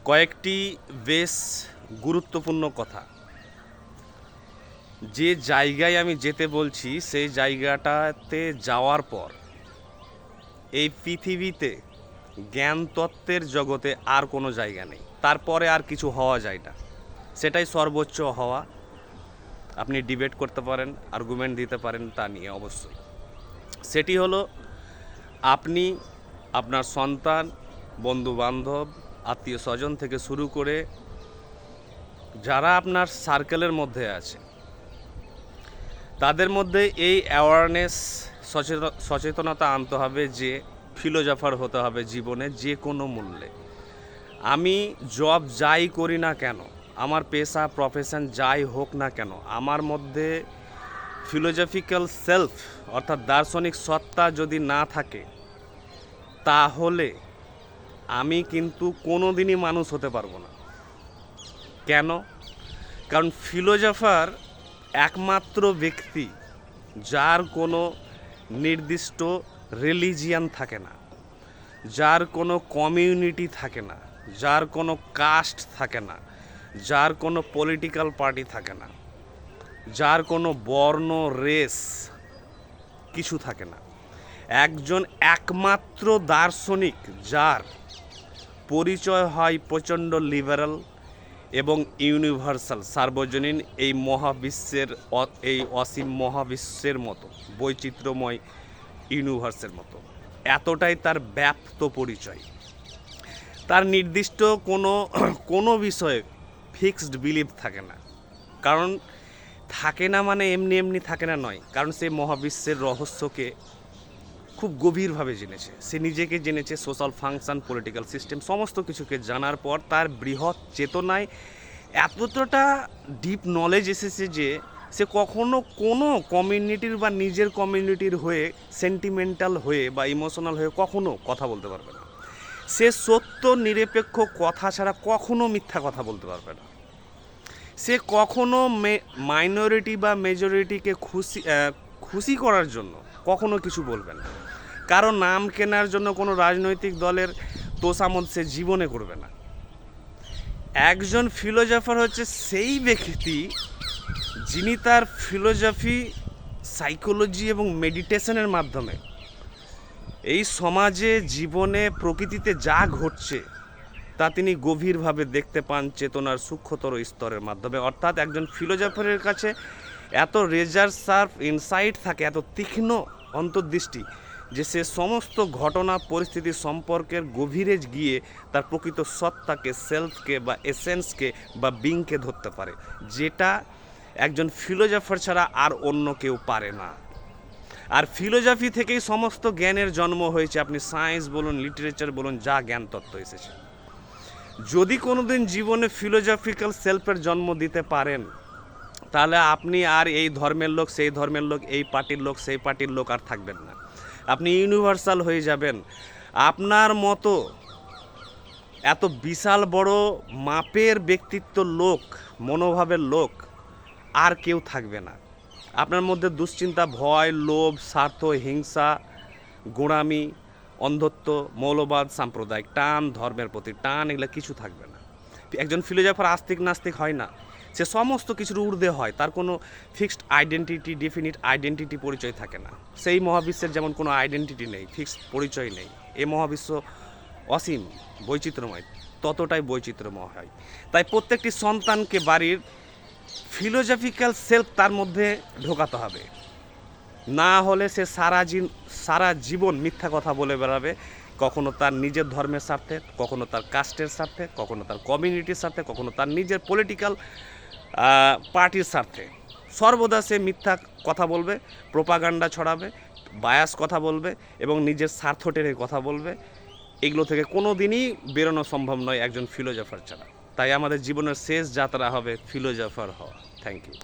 কয়েকটি বেশ গুরুত্বপূর্ণ কথা। যে জায়গায় আমি যেতে বলছি সেই জায়গাটাতে যাওয়ার পর এই পৃথিবীতে জ্ঞান তত্ত্বের জগতে আর কোনো জায়গা নেই, তারপরে আর কিছু হওয়া যায় না, সেটাই সর্বোচ্চ হওয়া। আপনি ডিবেট করতে পারেন, আর্গুমেন্ট দিতে পারেন, তা নিয়ে অবশ্যই। সেটি হলো আপনি আপনার সন্তান, বন্ধুবান্ধব, আত্মীয় স্বজন থেকে শুরু করে যারা আপনার সার্কেলের মধ্যে আছে তাদের মধ্যে এই অ্যাওয়ারনেস সচেতনতা আনতে হবে যে ফিলোজফার হতে হবে জীবনে যে কোনো মূল্যে। আমি জব যাই করি না কেন, আমার পেশা প্রফেশন যাই হোক না কেন, আমার মধ্যে ফিলোজফিক্যাল সেলফ অর্থাৎ দার্শনিক সত্তা যদি না থাকে তাহলে আমি কিন্তু কোনো দিনই মানুষ হতে পারবো না। কেন? কারণ ফিলোজফার একমাত্র ব্যক্তি যার কোনো নির্দিষ্ট রিলিজিয়ান থাকে না, যার কোনো কমিউনিটি থাকে না, যার কোনো কাস্ট থাকে না, যার কোনো পলিটিক্যাল পার্টি থাকে না, যার কোনো বর্ণ রেস কিছু থাকে না। একজন একমাত্র দার্শনিক যার পরিচয় হয় প্রচণ্ড লিবারাল এবং ইউনিভার্সাল, সার্বজনীন এই মহাবিশ্বের, এই অসীম মহাবিশ্বের মতো বৈচিত্র্যময় ইউনিভার্সের মতো। এতটাই তার ব্যাপ্ত পরিচয়। তার নির্দিষ্ট কোনো বিষয়ে ফিক্সড বিলিভ থাকে না। কারণ থাকে না মানে এমনি এমনি থাকে না নয়, কারণ সে মহাবিশ্বের রহস্যকে খুব গভীরভাবে জেনেছে। সে নিজেকে জেনেছে, সোশ্যাল ফাংশন, পলিটিক্যাল সিস্টেম, সমস্ত কিছুকে জানার পর তার বৃহৎ চেতনায় এতটা ডিপ নলেজ এসেছে যে সে কখনো কোনো কমিউনিটির বা নিজের কমিউনিটির হয়ে সেন্টিমেন্টাল হয়ে বা ইমোশনাল হয়ে কখনো কথা বলতে পারবে না। সে সত্য নিরপেক্ষ কথা ছাড়া কখনো মিথ্যা কথা বলতে পারবে না। সে কখনো মাইনরিটি বা মেজরিটিকে খুশি করার জন্য কখনো কিছু বলবে না। কারো নাম কেনার জন্য কোনো রাজনৈতিক দলের তোষামোদ সে জীবনে করবে না। একজন ফিলোজফার হচ্ছে সেই ব্যক্তি যিনি তার ফিলোজফি, সাইকোলজি এবং মেডিটেশনের মাধ্যমে এই সমাজে, জীবনে, প্রকৃতিতে যা ঘটছে তা তিনি গভীরভাবে দেখতে পান চেতনার সূক্ষ্মতর স্তরের মাধ্যমে। অর্থাৎ একজন ফিলোজফারের কাছে এত রেজার শার্প ইনসাইট থাকে, এত তীক্ষ্ণ অন্তর্দৃষ্টি, যে সে সমস্ত ঘটনা পরিস্থিতি সম্পর্কের গভীরে গিয়ে তার প্রকৃত সত্তাকে, সেলফকে বা এসেন্সকে বা বিংকে ধরতে পারে, যেটা একজন ফিলোজফার ছাড়া আর অন্য কেউ পারে না। আর ফিলোজফি থেকেই সমস্ত জ্ঞানের জন্ম হয়েছে। আপনি সায়েন্স বলুন, লিটারেচার বলুন, যা জ্ঞান তত্ত্ব এসেছে। যদি কোনোদিন জীবনে ফিলোজফিক্যাল সেলফের জন্ম দিতে পারেন তাহলে আপনি আর এই ধর্মের লোক, সেই ধর্মের লোক, এই পার্টির লোক, সেই পার্টির লোক আর থাকবেন না। আপনি ইউনিভার্সাল হয়ে যাবেন। আপনার মতো এত বিশাল বড় মাপের ব্যক্তিত্ব লোক, মনোভাবের লোক আর কেউ থাকবে না। আপনার মধ্যে দুশ্চিন্তা, ভয়, লোভ, স্বার্থ, হিংসা, গোঁড়ামি, অন্ধত্ব, মৌলবাদ, সাম্প্রদায়িক টান, ধর্মের প্রতি টান, এগুলো কিছু থাকবে না। একজন ফিলোজফার আস্তিক নাস্তিক হয় না, সে সমস্ত কিছুর ঊর্ধ্বে হয়। তার কোনো ফিক্সড আইডেন্টিটি, ডেফিনিট আইডেন্টিটি, পরিচয় থাকে না। সেই মহাবিশ্বের যেমন কোনো আইডেন্টিটি নেই, ফিক্সড পরিচয় নেই। এই মহাবিশ্ব অসীম বৈচিত্র্যময়, ততটাই বৈচিত্র্যময় হয়। তাই প্রত্যেকটি সন্তানকে বাড়ির ফিলোজফিক্যাল সেলফ তার মধ্যে ঢোকাতে হবে, না হলে সে সারা জীবন মিথ্যা কথা বলে বেড়াবে। কখনো তার নিজের ধর্মের স্বার্থে, কখনো তার কাস্টের স্বার্থে, কখনো তার কমিউনিটির স্বার্থে, কখনো তার নিজের পলিটিক্যাল পার্টির স্বার্থে। সর্বদা সে মিথ্যা কথা বলবে, প্রোপাগান্ডা ছড়াবে, বায়াস কথা বলবে এবং নিজের স্বার্থ টেনে কথা বলবে। এগুলো থেকে কোনো দিনই বেরোনো সম্ভব নয় একজন ফিলোজফার ছাড়া। তাই আমাদের জীবনের শেষ যাত্রা হবে ফিলোজফার হওয়া। Thank you.